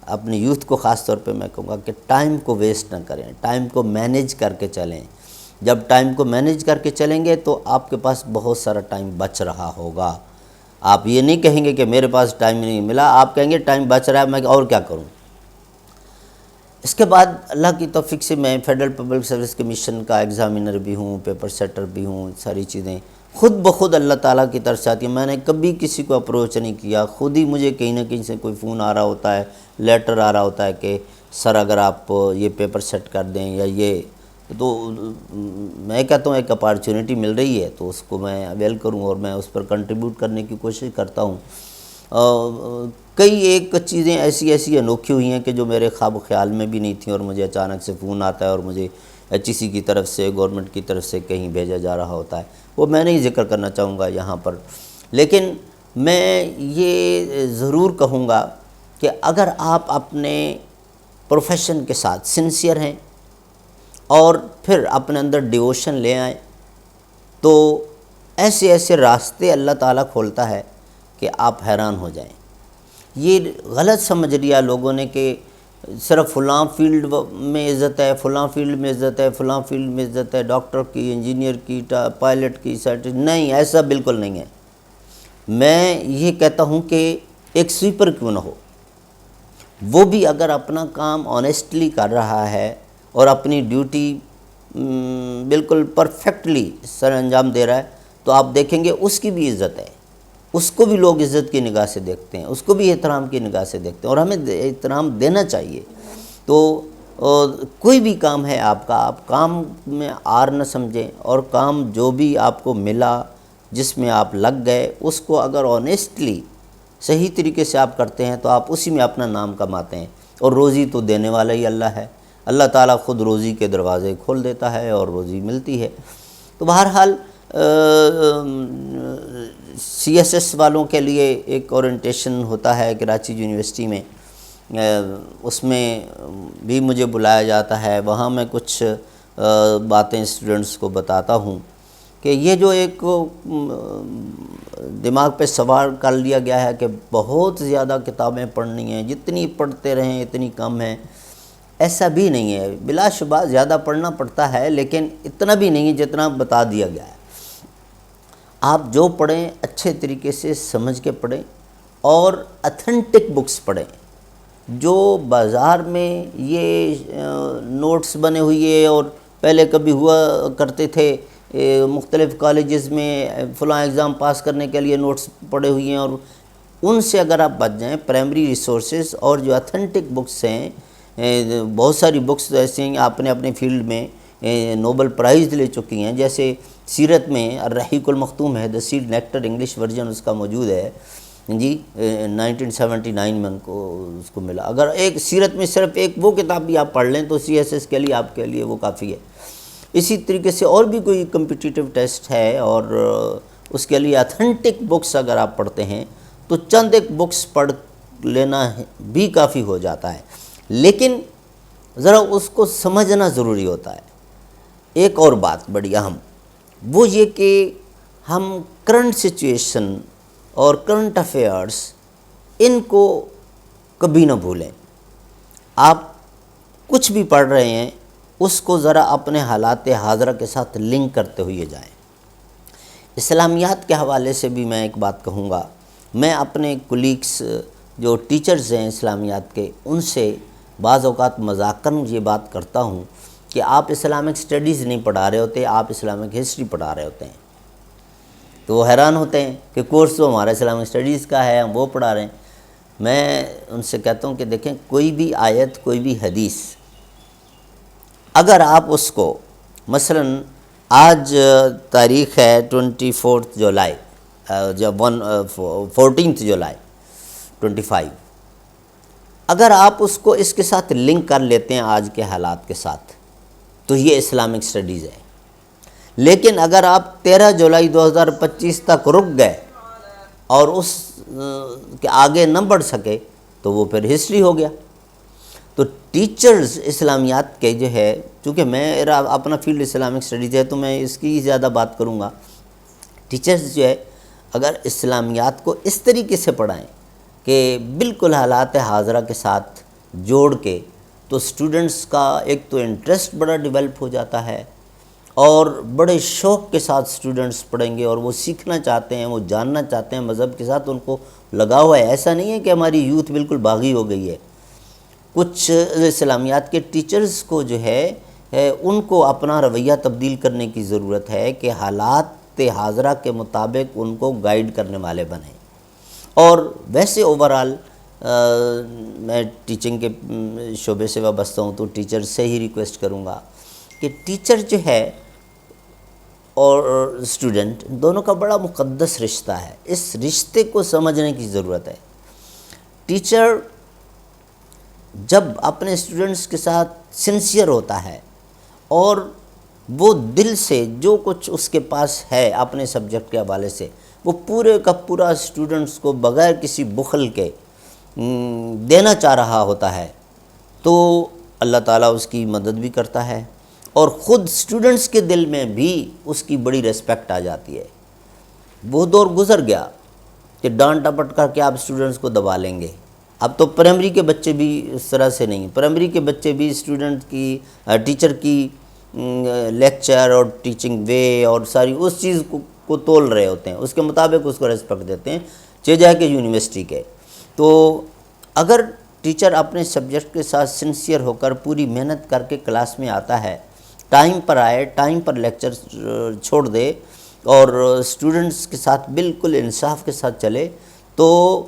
اپنی یوتھ کو خاص طور پہ میں کہوں گا کہ ٹائم کو ویسٹ نہ کریں، ٹائم کو مینیج کر کے چلیں۔ جب ٹائم کو مینیج کر کے چلیں گے تو آپ کے پاس بہت سارا ٹائم بچ رہا ہوگا۔ آپ یہ نہیں کہیں گے کہ میرے پاس ٹائم نہیں ملا، آپ کہیں گے ٹائم بچ رہا ہے، میں اور کیا کروں۔ اس کے بعد اللہ کی توفیق سے میں فیڈرل پبلک سروس کمیشن کا ایگزامینر بھی ہوں، پیپر سیٹر بھی ہوں، ساری چیزیں خود بخود اللہ تعالیٰ کی طرف سے آتی ہیں۔ میں نے کبھی کسی کو اپروچ نہیں کیا، خود ہی مجھے کہیں نہ کہیں سے کوئی فون آ رہا ہوتا ہے، لیٹر آ رہا ہوتا ہے کہ سر اگر آپ یہ پیپر سیٹ کر دیں یا یہ، تو میں کہتا ہوں ایک اپارچونٹی مل رہی ہے تو اس کو میں اویل کروں اور میں اس پر کنٹریبیوٹ کرنے کی کوشش کرتا ہوں۔ کئی ایک چیزیں ایسی انوکھی ہوئی ہیں کہ جو میرے خواب و خیال میں بھی نہیں تھیں، اور مجھے اچانک سے فون آتا ہے اور مجھے ایچ ای سی کی طرف سے، گورنمنٹ کی طرف سے کہیں بھیجا جا رہا ہوتا ہے، وہ میں نہیں ذکر کرنا چاہوں گا یہاں پر۔ لیکن میں یہ ضرور کہوں گا کہ اگر آپ اپنے پروفیشن کے ساتھ سنسیئر ہیں اور پھر اپنے اندر ڈیووشن لے آئیں تو ایسے راستے اللہ تعالیٰ کھولتا ہے کہ آپ حیران ہو جائیں۔ یہ غلط سمجھ لیا لوگوں نے کہ صرف فلاں فیلڈ میں عزت ہے، فلاں فیلڈ میں عزت ہے، فلاں فیلڈ میں عزت ہے، ڈاکٹر کی، انجینئر کی، پائلٹ کی، نہیں، ایسا بالکل نہیں ہے۔ میں یہ کہتا ہوں کہ ایک سویپر کیوں نہ ہو، وہ بھی اگر اپنا کام آنیسٹلی کر رہا ہے اور اپنی ڈیوٹی بالکل پرفیکٹلی سر انجام دے رہا ہے تو آپ دیکھیں گے اس کی بھی عزت ہے، اس کو بھی لوگ عزت کی نگاہ سے دیکھتے ہیں، اس کو بھی احترام کی نگاہ سے دیکھتے ہیں، اور ہمیں احترام دینا چاہیے۔ تو کوئی بھی کام ہے آپ کا، آپ کام میں آر نہ سمجھیں، اور کام جو بھی آپ کو ملا، جس میں آپ لگ گئے، اس کو اگر آنیسٹلی صحیح طریقے سے آپ کرتے ہیں تو آپ اسی میں اپنا نام کماتے ہیں، اور روزی تو دینے والا ہی اللہ ہے۔ اللہ تعالیٰ خود روزی کے دروازے کھول دیتا ہے اور روزی ملتی ہے۔ تو بہرحال سی ایس ایس والوں کے لیے ایک اورینٹیشن ہوتا ہے کراچی یونیورسٹی میں، اس میں بھی مجھے بلایا جاتا ہے، وہاں میں کچھ باتیں اسٹوڈنٹس کو بتاتا ہوں کہ یہ جو ایک دماغ پہ سوار کر لیا گیا ہے کہ بہت زیادہ کتابیں پڑھنی ہیں، جتنی پڑھتے رہیں اتنی کم ہیں، ایسا بھی نہیں ہے۔ بلا شبہ زیادہ پڑھنا پڑتا ہے، لیکن اتنا بھی نہیں جتنا بتا دیا گیا ہے۔ آپ جو پڑھیں اچھے طریقے سے سمجھ کے پڑھیں، اور اتھینٹک بکس پڑھیں۔ جو بازار میں یہ نوٹس بنے ہوئے اور پہلے کبھی ہوا کرتے تھے، مختلف کالجز میں فلاں ایگزام پاس کرنے کے لیے نوٹس پڑے ہوئے ہیں، اور ان سے اگر آپ بچ جائیں، پرائمری ریسورسز اور جو اتھینٹک بکس ہیں، بہت ساری بکس ایسی ہیں آپ نے اپنے فیلڈ میں نوبل پرائز لے چکی ہیں، جیسے سیرت میں الرحیق المختوم ہے، دا سیڈ نیکٹر، انگلش ورژن اس کا موجود ہے جی، 1979 میں ان کو اس کو ملا۔ اگر ایک سیرت میں صرف ایک وہ کتاب بھی آپ پڑھ لیں تو سی ایس ایس کے لیے آپ کے لیے وہ کافی ہے۔ اسی طریقے سے اور بھی کوئی کمپٹیٹیو ٹیسٹ ہے اور اس کے لیے اتھینٹک بکس اگر آپ پڑھتے ہیں تو چند ایک بکس پڑھ لینا بھی کافی ہو جاتا ہے، لیکن ذرا اس کو سمجھنا ضروری ہوتا ہے۔ ایک اور بات بڑی اہم، وہ یہ کہ ہم کرنٹ سچویشن اور کرنٹ افیئرس ان کو کبھی نہ بھولیں۔ آپ کچھ بھی پڑھ رہے ہیں اس کو ذرا اپنے حالات حاضرہ کے ساتھ لنک کرتے ہوئے جائیں۔ اسلامیات کے حوالے سے بھی میں ایک بات کہوں گا، میں اپنے کولیگس جو ٹیچرز ہیں اسلامیات کے، ان سے بعض اوقات مذاقاً یہ بات کرتا ہوں کہ آپ اسلامک سٹڈیز نہیں پڑھا رہے ہوتے، آپ اسلامک ہسٹری پڑھا رہے ہوتے ہیں۔ تو وہ حیران ہوتے ہیں کہ کورس تو ہمارا اسلامک سٹڈیز کا ہے، ہم وہ پڑھا رہے ہیں۔ میں ان سے کہتا ہوں کہ دیکھیں، کوئی بھی آیت، کوئی بھی حدیث، اگر آپ اس کو مثلاً آج تاریخ ہے 24 جولائی، 14 جولائی 25، اگر آپ اس کو اس کے ساتھ لنک کر لیتے ہیں آج کے حالات کے ساتھ تو یہ اسلامک سٹڈیز ہے۔ لیکن اگر آپ 13 جولائی 2025 تک رک گئے اور اس کے آگے نہ بڑھ سکے تو وہ پھر ہسٹری ہو گیا۔ تو ٹیچرز اسلامیات کے جو ہے، چونکہ میرا اپنا فیلڈ اسلامک سٹڈیز ہے تو میں اس کی زیادہ بات کروں گا، ٹیچرز جو ہے اگر اسلامیات کو اس طریقے سے پڑھائیں کہ بالکل حالات حاضرہ کے ساتھ جوڑ کے، تو اسٹوڈنٹس کا ایک تو انٹرسٹ بڑا ڈیولپ ہو جاتا ہے، اور بڑے شوق کے ساتھ اسٹوڈنٹس پڑھیں گے، اور وہ سیکھنا چاہتے ہیں، وہ جاننا چاہتے ہیں مذہب کے ساتھ، ان کو لگا ہوا ہے۔ ایسا نہیں ہے کہ ہماری یوتھ بالکل باغی ہو گئی ہے۔ کچھ اسلامیات کے ٹیچرز کو جو ہے ان کو اپنا رویہ تبدیل کرنے کی ضرورت ہے کہ حالات حاضرہ کے مطابق ان کو گائیڈ کرنے والے بنیں۔ اور ویسے اوورآل میں ٹیچنگ کے شعبے سے وابستہ ہوں، تو ٹیچر سے ہی ریکویسٹ کروں گا کہ ٹیچر جو ہے اور اسٹوڈنٹ دونوں کا بڑا مقدس رشتہ ہے، اس رشتے کو سمجھنے کی ضرورت ہے۔ ٹیچر جب اپنے اسٹوڈنٹس کے ساتھ سنسیئر ہوتا ہے اور وہ دل سے جو کچھ اس کے پاس ہے اپنے سبجیکٹ کے حوالے سے، وہ پورے کا پورا اسٹوڈنٹس کو بغیر کسی بخل کے دینا چاہ رہا ہوتا ہے، تو اللہ تعالیٰ اس کی مدد بھی کرتا ہے، اور خود اسٹوڈنٹس کے دل میں بھی اس کی بڑی ریسپیکٹ آ جاتی ہے۔ وہ دور گزر گیا کہ ڈانٹ ڈپٹ کر کے آپ اسٹوڈنٹس کو دبا لیں گے۔ اب تو پرائمری کے بچے بھی اس طرح سے نہیں، پرائمری کے بچے بھی اسٹوڈنٹ کی ٹیچر کی لیکچر اور ٹیچنگ وے اور ساری اس چیز کو تول رہے ہوتے ہیں، اس کے مطابق اس کو ریسپیکٹ دیتے ہیں، چاہے جائے کہ یونیورسٹی کے۔ تو اگر ٹیچر اپنے سبجیکٹ کے ساتھ سنسیئر ہو کر پوری محنت کر کے کلاس میں آتا ہے، ٹائم پر آئے، ٹائم پر لیکچر چھوڑ دے، اور اسٹوڈنٹس کے ساتھ بالکل انصاف کے ساتھ چلے، تو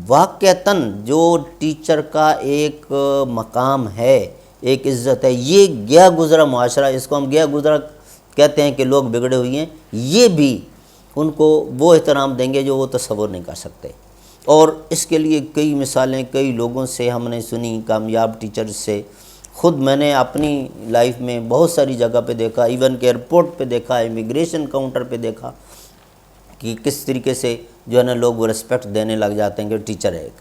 واقعتاً جو ٹیچر کا ایک مقام ہے، ایک عزت ہے، یہ گیا گزرا معاشرہ، اس کو ہم گیا گزرا کہتے ہیں کہ لوگ بگڑے ہوئے ہیں، یہ بھی ان کو وہ احترام دیں گے جو وہ تصور نہیں کر سکتے۔ اور اس کے لیے کئی مثالیں کئی لوگوں سے ہم نے سنی، کامیاب ٹیچرز سے، خود میں نے اپنی لائف میں بہت ساری جگہ پہ دیکھا، ایون کہ ایئرپورٹ پہ دیکھا، امیگریشن کاؤنٹر پہ دیکھا کہ کس طریقے سے جو ہے نا لوگ وہ ریسپیکٹ دینے لگ جاتے ہیں کہ ٹیچر ہے ایک۔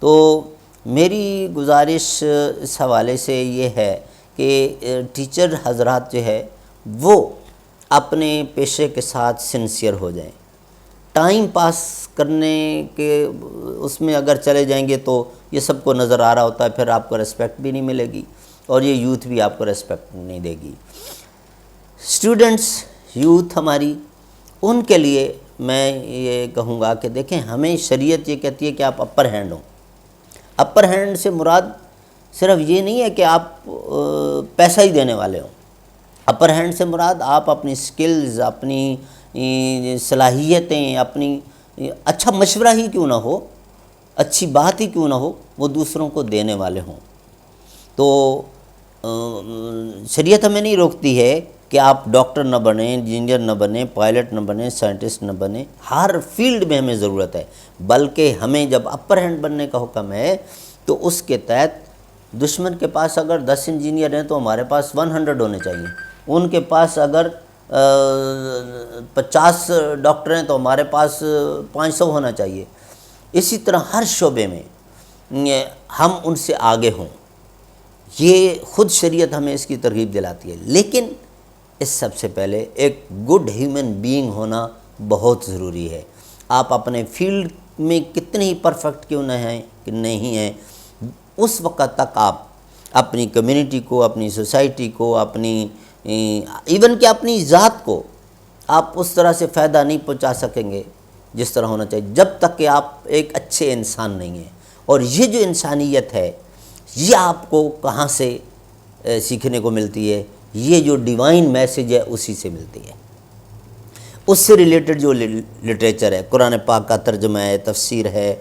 تو میری گزارش اس حوالے سے یہ ہے کہ ٹیچر حضرات جو ہے وہ اپنے پیشے کے ساتھ سنسیئر ہو جائیں۔ ٹائم پاس کرنے کے اس میں اگر چلے جائیں گے تو یہ سب کو نظر آ رہا ہوتا ہے، پھر آپ کو ریسپیکٹ بھی نہیں ملے گی، اور یہ یوتھ بھی آپ کو ریسپیکٹ نہیں دے گی۔ اسٹوڈنٹس، یوتھ ہماری، ان کے لیے میں یہ کہوں گا کہ دیکھیں، ہمیں شریعت یہ کہتی ہے کہ آپ اپر ہینڈ ہوں۔ اپر ہینڈ سے مراد صرف یہ نہیں ہے کہ آپ پیسہ ہی دینے والے ہوں۔ اپر ہینڈ سے مراد آپ اپنی سکلز، اپنی صلاحیتیں، اپنی اچھا مشورہ ہی کیوں نہ ہو، اچھی بات ہی کیوں نہ ہو، وہ دوسروں کو دینے والے ہوں۔ تو شریعت ہمیں نہیں روکتی ہے کہ آپ ڈاکٹر نہ بنیں، انجینئر نہ بنیں، پائلٹ نہ بنیں، سائنٹسٹ نہ بنیں، ہر فیلڈ میں ہمیں ضرورت ہے، بلکہ ہمیں جب اپر ہینڈ بننے کا حکم ہے تو اس کے تحت دشمن کے پاس اگر 10 انجینئر ہیں تو ہمارے پاس 100 ہونے چاہیے، ان کے پاس اگر 50 ڈاکٹر ہیں تو ہمارے پاس 500 ہونا چاہیے۔ اسی طرح ہر شعبے میں ہم ان سے آگے ہوں، یہ خود شریعت ہمیں اس کی ترغیب دلاتی ہے۔ لیکن اس سب سے پہلے ایک گڈ ہیومن بینگ ہونا بہت ضروری ہے۔ آپ اپنے فیلڈ میں کتنے ہی پرفیکٹ کیوں نہ ہیں کہ نہیں ہیں، اس وقت تک آپ اپنی کمیونٹی کو، اپنی سوسائٹی کو، اپنی ایون کہ اپنی ذات کو آپ اس طرح سے فائدہ نہیں پہنچا سکیں گے جس طرح ہونا چاہیے، جب تک کہ آپ ایک اچھے انسان نہیں ہیں۔ اور یہ جو انسانیت ہے، یہ آپ کو کہاں سے سیکھنے کو ملتی ہے؟ یہ جو ڈیوائن میسج ہے اسی سے ملتی ہے۔ اس سے ریلیٹڈ جو لٹریچر ہے، قرآن پاک کا ترجمہ ہے، تفسیر ہے،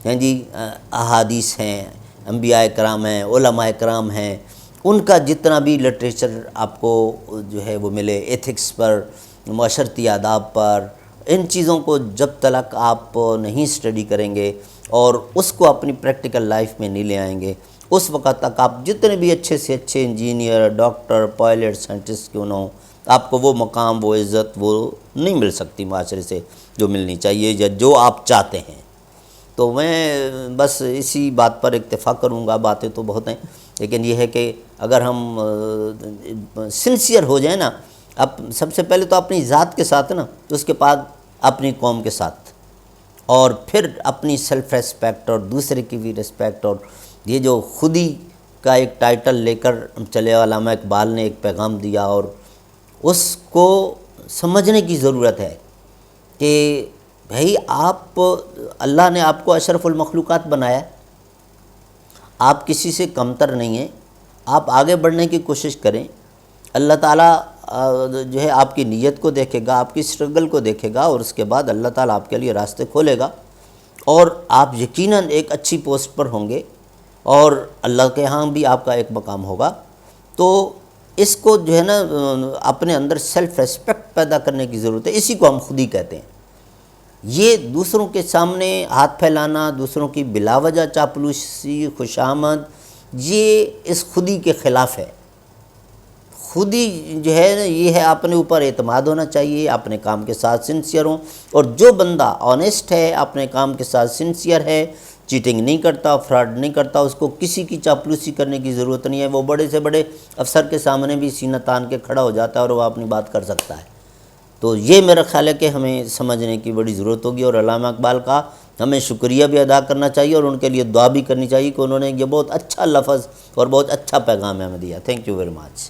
احادیث ہیں، انبیاء کرام ہیں، علماء کرام ہیں، ان کا جتنا بھی لٹریچر آپ کو جو ہے وہ ملے، ایتھکس پر، معاشرتی آداب پر، ان چیزوں کو جب تک آپ نہیں اسٹڈی کریں گے اور اس کو اپنی پریکٹیکل لائف میں نہیں لے آئیں گے، اس وقت تک آپ جتنے بھی اچھے سے اچھے انجینئر، ڈاکٹر، پائلٹ، سائنٹسٹ کیوں نہ ہوں، آپ کو وہ مقام، وہ عزت، وہ نہیں مل سکتی معاشرے سے جو ملنی چاہیے یا جو آپ چاہتے ہیں۔ تو میں بس اسی بات پر اکتفا کروں گا، باتیں تو بہت ہیں، لیکن یہ ہے کہ اگر ہم سنسیئر ہو جائیں نا، سب سے پہلے تو اپنی ذات کے ساتھ نا، تو اس کے بعد اپنی قوم کے ساتھ، اور پھر اپنی سیلف ریسپیکٹ اور دوسرے کی بھی ریسپیکٹ اور یہ جو خودی کا ایک ٹائٹل لے کر چلے علامہ اقبال نے ایک پیغام دیا، اور اس کو سمجھنے کی ضرورت ہے کہ بھائی آپ، اللہ نے آپ کو اشرف المخلوقات بنایا، آپ کسی سے کمتر نہیں ہیں، آپ آگے بڑھنے کی کوشش کریں۔ اللہ تعالیٰ جو ہے آپ کی نیت کو دیکھے گا، آپ کی اسٹرگل کو دیکھے گا، اور اس کے بعد اللہ تعالیٰ آپ کے لیے راستے کھولے گا، اور آپ یقیناً ایک اچھی پوسٹ پر ہوں گے، اور اللہ کے ہاں بھی آپ کا ایک مقام ہوگا۔ تو اس کو جو ہے نا اپنے اندر سیلف ریسپیکٹ پیدا کرنے کی ضرورت ہے، اسی کو ہم خودی کہتے ہیں۔ یہ دوسروں کے سامنے ہاتھ پھیلانا، دوسروں کی بلا وجہ چاپلوسی، خوشامد، یہ اس خودی کے خلاف ہے۔ خودی جو ہے نا یہ ہے اپنے اوپر اعتماد ہونا چاہیے، اپنے کام کے ساتھ سنسیئر ہوں، اور جو بندہ آنیسٹ ہے، اپنے کام کے ساتھ سنسیئر ہے، چیٹنگ نہیں کرتا، فراڈ نہیں کرتا، اس کو کسی کی چاپلوسی کرنے کی ضرورت نہیں ہے۔ وہ بڑے سے بڑے افسر کے سامنے بھی سینہ تان کے کھڑا ہو جاتا ہے، اور وہ اپنی بات کر سکتا ہے۔ تو یہ میرا خیال ہے کہ ہمیں سمجھنے کی بڑی ضرورت ہوگی، اور علامہ اقبال کا ہمیں شکریہ بھی ادا کرنا چاہیے، اور ان کے لیے دعا بھی کرنی چاہیے کہ انہوں نے یہ بہت اچھا لفظ اور بہت اچھا پیغام ہمیں دیا۔ Thank you very much.